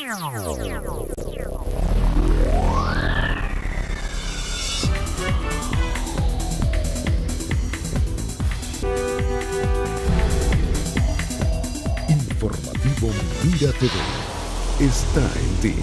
Informativo Mira TV está en ti.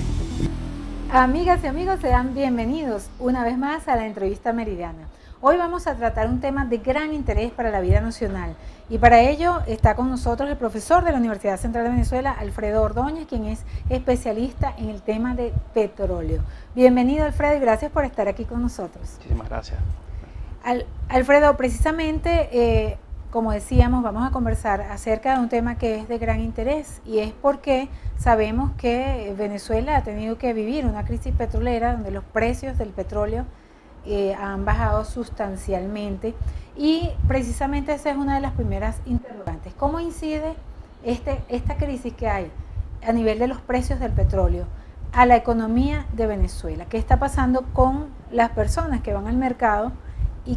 Amigas y amigos, sean bienvenidos una vez más a la entrevista meridiana. Hoy vamos a tratar un tema de gran interés para la vida nacional y para ello está con nosotros el profesor de la Universidad Central de Venezuela, Alfredo Ordóñez, quien es especialista en el tema de petróleo. Bienvenido, Alfredo, y gracias por estar aquí con nosotros. Muchísimas gracias. Alfredo, precisamente, como decíamos, vamos a conversar acerca de un tema que es de gran interés y es porque sabemos que Venezuela ha tenido que vivir una crisis petrolera donde los precios del petróleo han bajado sustancialmente y precisamente esa es una de las primeras interrogantes. ¿Cómo incide esta crisis que hay a nivel de los precios del petróleo a la economía de Venezuela? ¿Qué está pasando con las personas que van al mercado y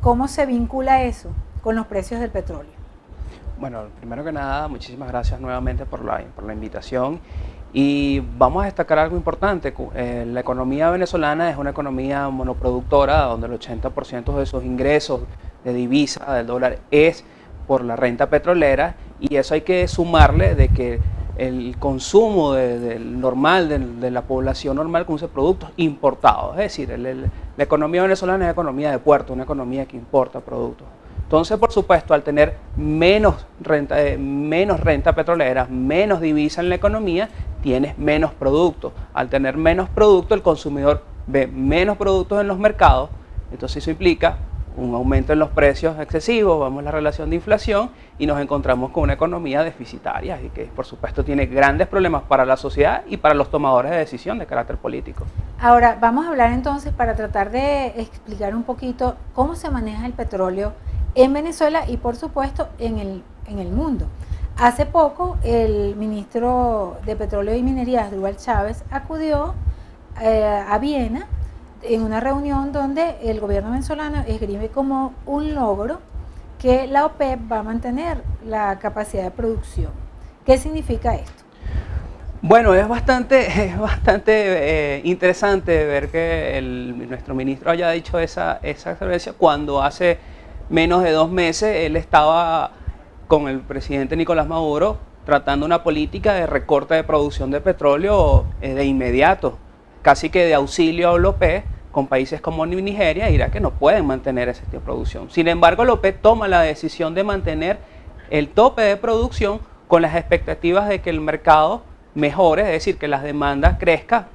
cómo se vincula eso con los precios del petróleo? Bueno, primero que nada, muchísimas gracias nuevamente por la invitación. Y vamos a destacar algo importante. La economía venezolana es una economía monoproductora donde el 80% de sus ingresos de divisa del dólar es por la renta petrolera, y eso hay que sumarle de que el consumo normal de la población normal consume productos importados. Es decir, la economía venezolana es economía de puerto, una economía que importa productos. Entonces, por supuesto, al tener menos renta petrolera, menos divisa en la economía, tienes menos productos. Al tener menos productos, el consumidor ve menos productos en los mercados. Entonces, eso implica un aumento en los precios excesivos, vemos la relación de inflación y nos encontramos con una economía deficitaria y que, por supuesto, tiene grandes problemas para la sociedad y para los tomadores de decisión de carácter político. Ahora, vamos a hablar entonces para tratar de explicar un poquito cómo se maneja el petróleo en Venezuela y por supuesto en el mundo. Hace poco el ministro de Petróleo y Minería, Asdrúbal Chávez, acudió a Viena en una reunión donde el gobierno venezolano esgrime como un logro que la OPEP va a mantener la capacidad de producción. ¿Qué significa esto? Bueno, es bastante interesante ver que nuestro ministro haya dicho esa experiencia cuando hace menos de 2 meses él estaba con el presidente Nicolás Maduro tratando una política de recorte de producción de petróleo de inmediato, casi que de auxilio a la OPEP, con países como Nigeria e Irak que no pueden mantener ese tipo de producción. Sin embargo, la OPEP toma la decisión de mantener el tope de producción con las expectativas de que el mercado mejore, es decir, que las demandas crezcan,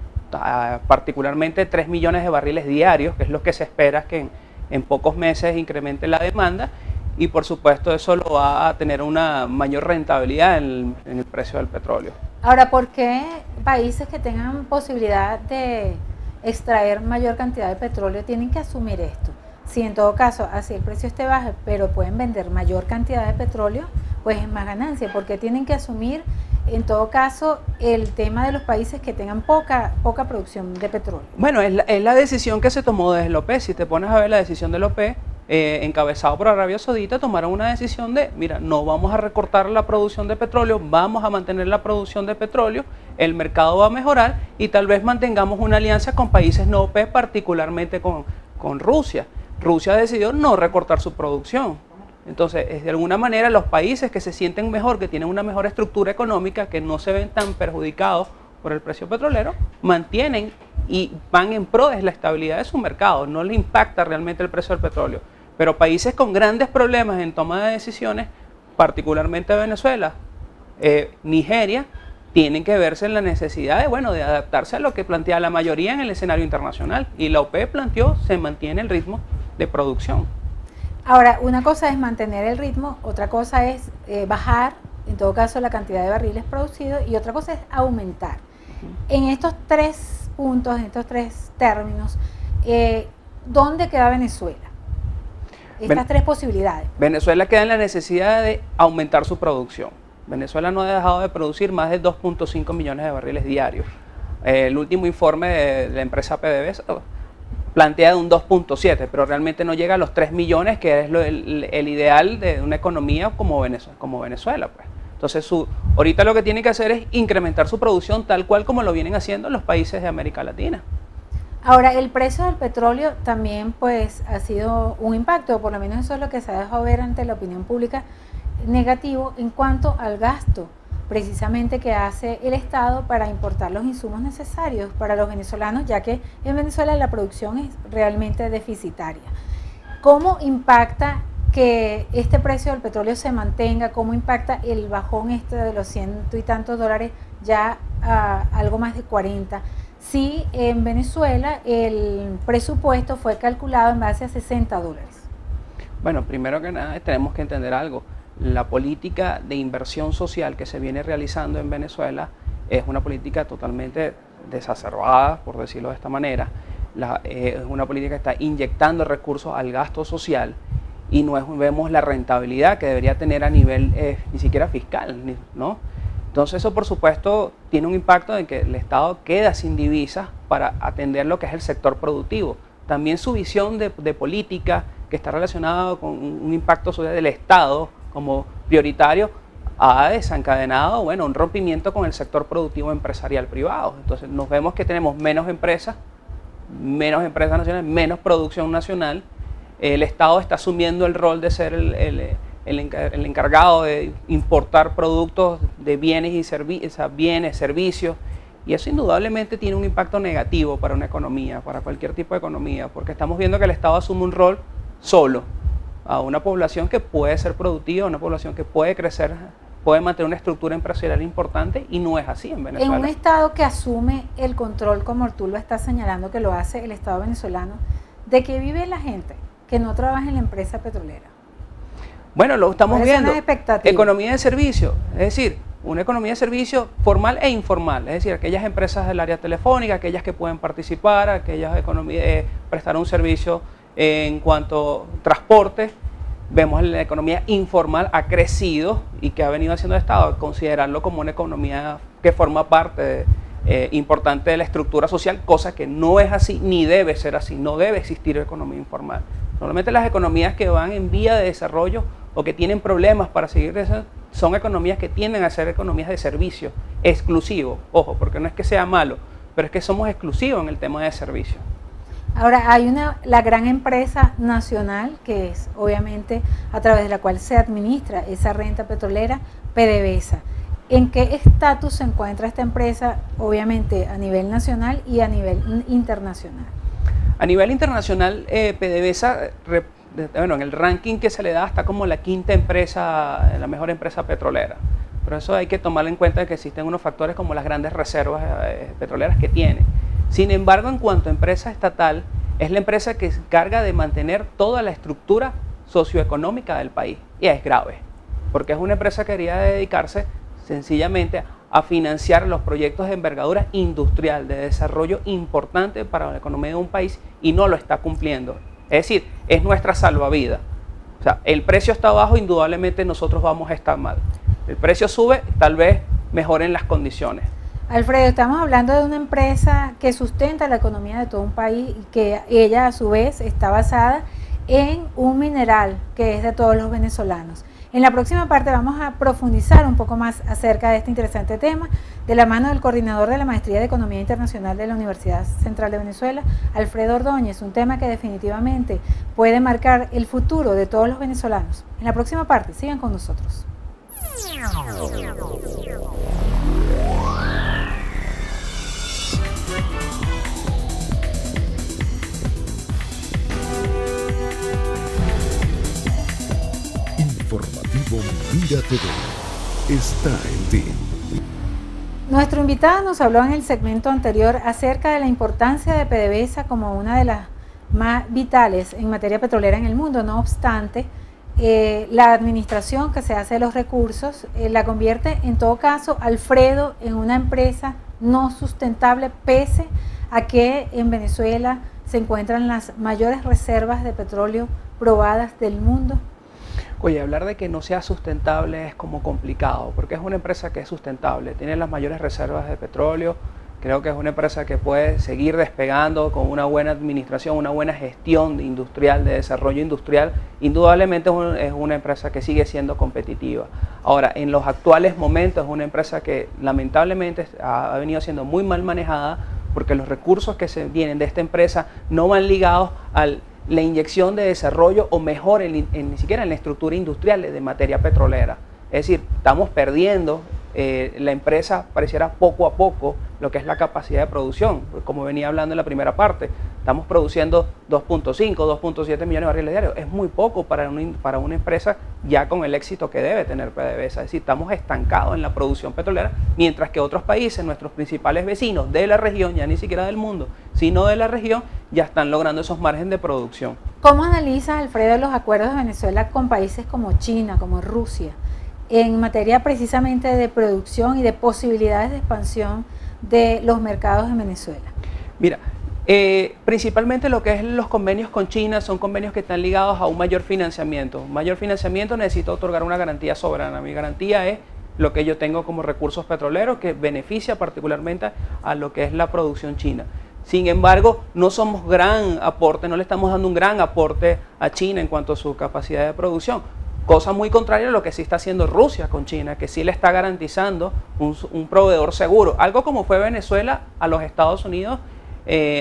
particularmente 3 millones de barriles diarios, que es lo que se espera que en pocos meses incremente la demanda, y por supuesto eso lo va a tener una mayor rentabilidad en el precio del petróleo. Ahora, ¿por qué países que tengan posibilidad de extraer mayor cantidad de petróleo tienen que asumir esto? Si en todo caso así el precio esté bajo, pero pueden vender mayor cantidad de petróleo, pues es más ganancia. ¿Por qué tienen que asumir en todo caso el tema de los países que tengan poca producción de petróleo? Bueno, es la decisión que se tomó desde la OPEP. Si te pones a ver la decisión de la OPEP, encabezado por Arabia Saudita, tomaron una decisión de, mira, no vamos a recortar la producción de petróleo, vamos a mantener la producción de petróleo, el mercado va a mejorar y tal vez mantengamos una alianza con países no OPEP, particularmente con Rusia. Rusia decidió no recortar su producción. Entonces, de alguna manera, los países que se sienten mejor, que tienen una mejor estructura económica, que no se ven tan perjudicados por el precio petrolero, mantienen y van en pro de la estabilidad de su mercado, no les impacta realmente el precio del petróleo. Pero países con grandes problemas en toma de decisiones, particularmente Venezuela, Nigeria, tienen que verse en la necesidad de adaptarse a lo que plantea la mayoría en el escenario internacional. Y la OPEP planteó, se mantiene el ritmo de producción. Ahora, una cosa es mantener el ritmo, otra cosa es bajar, en todo caso, la cantidad de barriles producidos y otra cosa es aumentar. En estos 3 puntos, en estos 3 términos, ¿dónde queda Venezuela? Estas 3 posibilidades. Venezuela queda en la necesidad de aumentar su producción. Venezuela no ha dejado de producir más de 2.5 millones de barriles diarios. El último informe de la empresa PDVSA plantea de un 2.7, pero realmente no llega a los 3 millones, que es el ideal de una economía como Venezuela, pues. Entonces, ahorita lo que tiene que hacer es incrementar su producción tal cual como lo vienen haciendo los países de América Latina. Ahora, el precio del petróleo también pues ha sido un impacto, por lo menos eso es lo que se ha dejado ver ante la opinión pública, negativo en cuanto al gasto precisamente que hace el Estado para importar los insumos necesarios para los venezolanos, ya que en Venezuela la producción es realmente deficitaria. ¿Cómo impacta que este precio del petróleo se mantenga? ¿Cómo impacta el bajón de los $100 y tantos ya a algo más de 40? Si en Venezuela el presupuesto fue calculado en base a $60. Bueno, primero que nada tenemos que entender algo. La política de inversión social que se viene realizando en Venezuela es una política totalmente desacerbada, por decirlo de esta manera. Es una política que está inyectando recursos al gasto social y no vemos la rentabilidad que debería tener a nivel ni siquiera fiscal, ¿no? Entonces eso por supuesto tiene un impacto en que el Estado queda sin divisas para atender lo que es el sector productivo. También su visión de política que está relacionada con un impacto social del Estado como prioritario ha desencadenado, bueno, un rompimiento con el sector productivo empresarial privado. Entonces nos vemos que tenemos menos empresas nacionales, menos producción nacional. El Estado está asumiendo el rol de ser el encargado de importar productos de bienes, servicios, y eso indudablemente tiene un impacto negativo para una economía, para cualquier tipo de economía, porque estamos viendo que el Estado asume un rol solo a una población que puede ser productiva, una población que puede crecer, puede mantener una estructura empresarial importante, y no es así en Venezuela. En un Estado que asume el control, como tú lo estás señalando que lo hace el Estado venezolano, ¿de qué vive la gente que no trabaja en la empresa petrolera? Bueno, lo estamos viendo. Economía de servicio, es decir, una economía de servicio formal e informal, es decir, aquellas empresas del área telefónica, aquellas que pueden participar, aquellas prestar un servicio en cuanto a transporte. Vemos la economía informal ha crecido y que ha venido haciendo el Estado, considerarlo como una economía que forma parte importante de la estructura social, cosa que no es así ni debe ser así, no debe existir economía informal. Normalmente las economías que van en vía de desarrollo o que tienen problemas para seguir eso, son economías que tienden a ser economías de servicio exclusivo. Ojo, porque no es que sea malo, pero es que somos exclusivos en el tema de servicio. Ahora, hay la gran empresa nacional, que es obviamente a través de la cual se administra esa renta petrolera, PDVSA. ¿En qué estatus se encuentra esta empresa, obviamente a nivel nacional y a nivel internacional? A nivel internacional, PDVSA, bueno, en el ranking que se le da está como la quinta empresa, la mejor empresa petrolera. Pero eso hay que tomar en cuenta que existen unos factores como las grandes reservas petroleras que tiene. Sin embargo, en cuanto a empresa estatal, es la empresa que se encarga de mantener toda la estructura socioeconómica del país. Y es grave, porque es una empresa que quería dedicarse sencillamente a financiar los proyectos de envergadura industrial, de desarrollo importante para la economía de un país, y no lo está cumpliendo. Es decir, es nuestra salvavidas. O sea, el precio está bajo, indudablemente nosotros vamos a estar mal. El precio sube, tal vez mejoren las condiciones. Alfredo, estamos hablando de una empresa que sustenta la economía de todo un país y que ella a su vez está basada en un mineral que es de todos los venezolanos. En la próxima parte vamos a profundizar un poco más acerca de este interesante tema de la mano del coordinador de la Maestría de Economía Internacional de la Universidad Central de Venezuela, Alfredo Ordóñez, un tema que definitivamente puede marcar el futuro de todos los venezolanos. En la próxima parte, sigan con nosotros. Informativo Mira TV está en ti. Nuestro invitado nos habló en el segmento anterior acerca de la importancia de PDVSA como una de las más vitales en materia petrolera en el mundo. No obstante, la administración que se hace de los recursos la convierte en todo caso, Alfredo, en una empresa no sustentable, pese a que en Venezuela se encuentran las mayores reservas de petróleo probadas del mundo. Oye, hablar de que no sea sustentable es como complicado, porque es una empresa que es sustentable, tiene las mayores reservas de petróleo, Creo que es una empresa que puede seguir despegando con una buena administración, una buena gestión industrial, de desarrollo industrial. Indudablemente es una empresa que sigue siendo competitiva. Ahora, en los actuales momentos es una empresa que lamentablemente ha venido siendo muy mal manejada, porque los recursos que se vienen de esta empresa no van ligados a la inyección de desarrollo o mejor ni siquiera en la estructura industrial de materia petrolera. Es decir, estamos perdiendo, la empresa pareciera poco a poco lo que es la capacidad de producción. Como venía hablando en la primera parte, estamos produciendo 2.5, 2.7 millones de barriles diarios. Es muy poco para una empresa ya con el éxito que debe tener PDVSA. Es decir, estamos estancados en la producción petrolera, mientras que otros países, nuestros principales vecinos de la región, ya ni siquiera del mundo, sino de la región, ya están logrando esos márgenes de producción. ¿Cómo analizas, Alfredo, los acuerdos de Venezuela con países como China, como Rusia, en materia precisamente de producción y de posibilidades de expansión de los mercados en Venezuela? Mira, principalmente lo que es los convenios con China son convenios que están ligados a un mayor financiamiento. Un mayor financiamiento necesita otorgar una garantía soberana. Mi garantía es lo que yo tengo como recursos petroleros, que beneficia particularmente a lo que es la producción china. Sin embargo, no somos gran aporte, no le estamos dando un gran aporte a China en cuanto a su capacidad de producción. Cosa muy contraria a lo que sí está haciendo Rusia con China, que sí le está garantizando un proveedor seguro. Algo como fue Venezuela a los Estados Unidos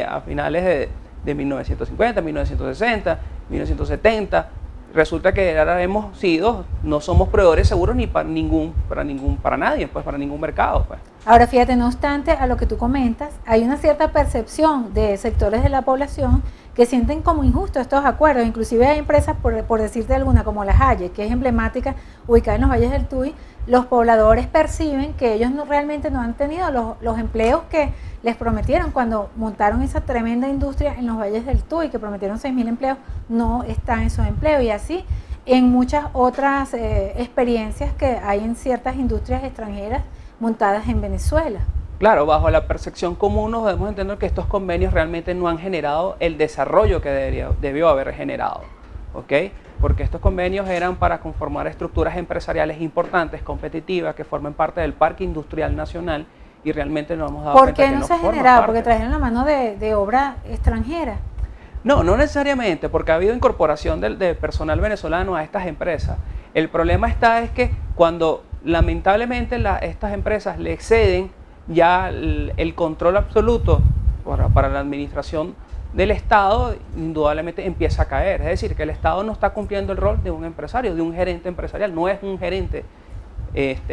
a finales de 1950, 1960, 1970. Resulta que ahora hemos sido, no somos proveedores seguros ni para nadie, pues para ningún mercado. Pues. Ahora fíjate, no obstante a lo que tú comentas, hay una cierta percepción de sectores de la población que sienten como injustos estos acuerdos. Inclusive hay empresas, por decirte alguna, como la Haye, que es emblemática, ubicada en los valles del Tuy. Los pobladores perciben que ellos realmente no han tenido los empleos que les prometieron cuando montaron esa tremenda industria en los valles del Tuy, que prometieron 6.000 empleos, no están esos empleos. Y así en muchas otras experiencias que hay en ciertas industrias extranjeras montadas en Venezuela. Claro, bajo la percepción común nos debemos entender que estos convenios realmente no han generado el desarrollo que debió haber generado, ¿ok? Porque estos convenios eran para conformar estructuras empresariales importantes, competitivas, que formen parte del Parque Industrial Nacional, y realmente nos hemos dado cuenta que no ¿Por qué no se ha generado? Porque trajeron la mano de obra extranjera. No, no necesariamente, porque ha habido incorporación de personal venezolano a estas empresas. El problema es que cuando lamentablemente estas empresas le exceden ya el control absoluto para la administración del Estado, indudablemente empieza a caer. Es decir, que el Estado no está cumpliendo el rol de un empresario, de un gerente empresarial. No es un gerente,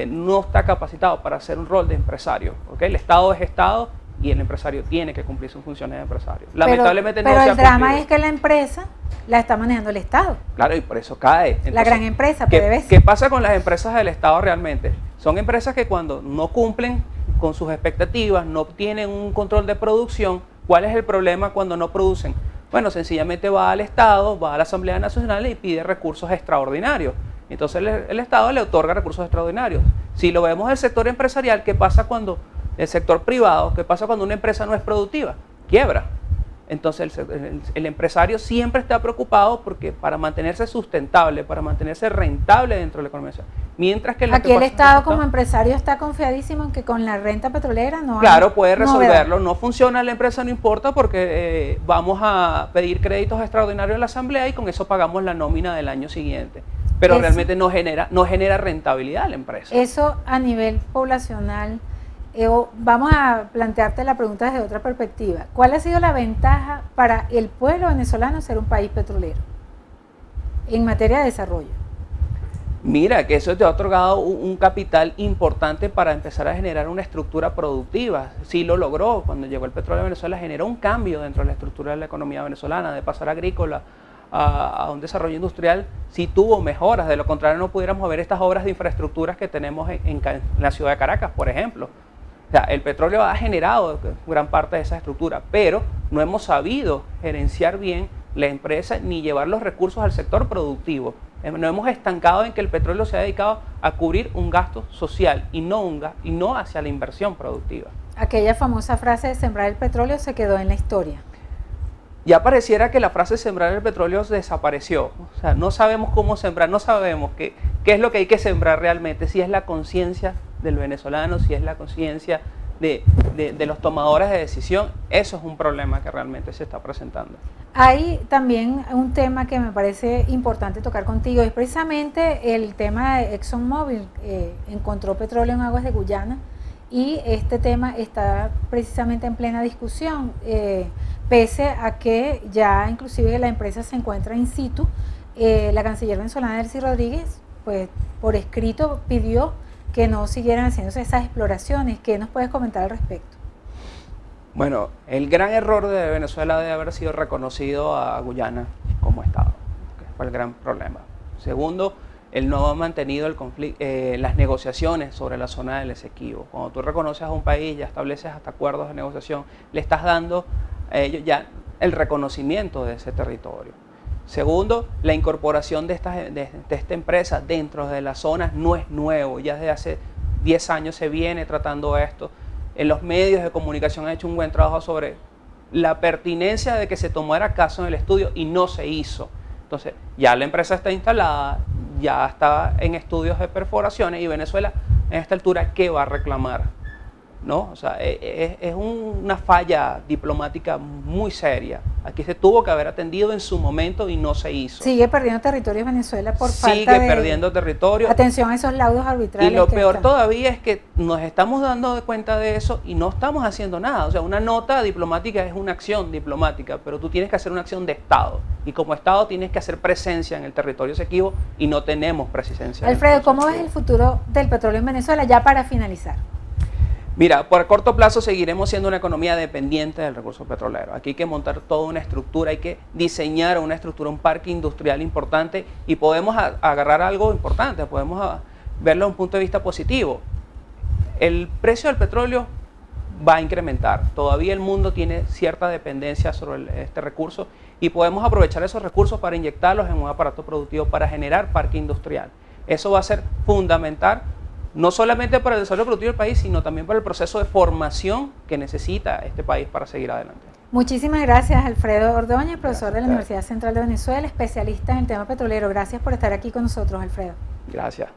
no está capacitado para hacer un rol de empresario. ¿Okay? El Estado es Estado y el empresario tiene que cumplir sus funciones de empresario. Lamentablemente pero el drama es que la empresa la está manejando el Estado. Claro, y por eso cae. Entonces, la gran empresa, PDVSA. ¿Qué pasa con las empresas del Estado realmente? Son empresas que cuando no cumplen con sus expectativas, no tienen un control de producción. ¿Cuál es el problema cuando no producen? Bueno, sencillamente va al Estado, va a la Asamblea Nacional y pide recursos extraordinarios. Entonces el Estado le otorga recursos extraordinarios. Si lo vemos del sector empresarial, ¿qué pasa cuando el sector privado? ¿Qué pasa cuando una empresa no es productiva? Quiebra. Entonces el empresario siempre está preocupado porque para mantenerse sustentable, para mantenerse rentable dentro de la economía. Mientras que aquí el Estado como empresario está confiadísimo en que con la renta petrolera no hay. Claro, puede resolverlo. No funciona la empresa, no importa, porque vamos a pedir créditos extraordinarios a la Asamblea y con eso pagamos la nómina del año siguiente. Pero eso realmente no genera rentabilidad a la empresa. Eso a nivel poblacional. Vamos a plantearte la pregunta desde otra perspectiva. ¿Cuál ha sido la ventaja para el pueblo venezolano ser un país petrolero en materia de desarrollo? Mira, que eso te ha otorgado un capital importante para empezar a generar una estructura productiva. Sí lo logró. Cuando llegó el petróleo a Venezuela generó un cambio dentro de la estructura de la economía venezolana, de pasar agrícola a un desarrollo industrial. Sí tuvo mejoras, de lo contrario no pudiéramos ver estas obras de infraestructuras que tenemos en la ciudad de Caracas, por ejemplo. O sea, el petróleo ha generado gran parte de esa estructura, pero no hemos sabido gerenciar bien la empresa ni llevar los recursos al sector productivo. Nos hemos estancado en que el petróleo se ha dedicado a cubrir un gasto social y no hacia la inversión productiva. Aquella famosa frase de sembrar el petróleo se quedó en la historia. Ya pareciera que la frase sembrar el petróleo desapareció. O sea, no sabemos cómo sembrar, no sabemos qué es lo que hay que sembrar realmente, si es la conciencia del venezolano, si es la conciencia de los tomadores de decisión. Eso es un problema que realmente se está presentando. Hay también un tema que me parece importante tocar contigo, es precisamente el tema de ExxonMobil. Encontró petróleo en aguas de Guyana y este tema está precisamente en plena discusión, pese a que ya inclusive la empresa se encuentra in situ. La canciller venezolana Delcy Rodríguez, pues por escrito pidió que no siguieran haciéndose esas exploraciones. ¿Qué nos puedes comentar al respecto? Bueno, el gran error de Venezuela debe haber sido reconocido a Guyana como Estado, que fue el gran problema. Segundo, el no ha mantenido el conflicto, las negociaciones sobre la zona del Esequibo. Cuando tú reconoces a un país, ya estableces hasta acuerdos de negociación, le estás dando a ellos ya el reconocimiento de ese territorio. Segundo, la incorporación de esta empresa dentro de las zonas no es nuevo, ya desde hace 10 años se viene tratando esto. En los medios de comunicación han hecho un buen trabajo sobre la pertinencia de que se tomara caso en el estudio y no se hizo. Entonces, ya la empresa está instalada, ya está en estudios de perforaciones y Venezuela en esta altura, ¿qué va a reclamar? ¿No? O sea, es una falla diplomática muy seria. Aquí se tuvo que haber atendido en su momento y no se hizo. Sigue perdiendo territorio Venezuela por falta de... Sigue perdiendo territorio. Atención a esos laudos arbitrales. Y lo peor todavía es que nos estamos dando cuenta de eso y no estamos haciendo nada. O sea, una nota diplomática es una acción diplomática, pero tú tienes que hacer una acción de Estado. Y como Estado tienes que hacer presencia en el territorio Esequibo y no tenemos presencia. Alfredo, ¿cómo ves el futuro del petróleo en Venezuela ya para finalizar? Mira, por corto plazo seguiremos siendo una economía dependiente del recurso petrolero. Aquí hay que montar toda una estructura, hay que diseñar una estructura, un parque industrial importante y podemos agarrar algo importante, podemos verlo desde un punto de vista positivo. El precio del petróleo va a incrementar. Todavía el mundo tiene cierta dependencia sobre este recurso y podemos aprovechar esos recursos para inyectarlos en un aparato productivo, para generar parque industrial. Eso va a ser fundamental, no solamente para el desarrollo productivo del país, sino también para el proceso de formación que necesita este país para seguir adelante. Muchísimas gracias, Alfredo Ordóñez, profesor de la Universidad Central de Venezuela, especialista en el tema petrolero. Gracias por estar aquí con nosotros, Alfredo. Gracias.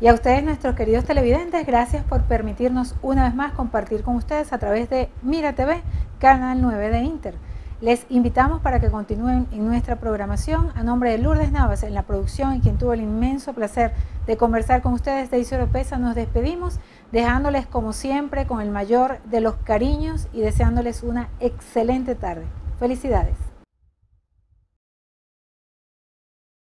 Y a ustedes, nuestros queridos televidentes, gracias por permitirnos una vez más compartir con ustedes a través de Mira TV, Canal 9 de Inter. Les invitamos para que continúen en nuestra programación. A nombre de Lourdes Navas en la producción y quien tuvo el inmenso placer de conversar con ustedes, Daisy Oropesa, nos despedimos, dejándoles como siempre con el mayor de los cariños y deseándoles una excelente tarde. Felicidades.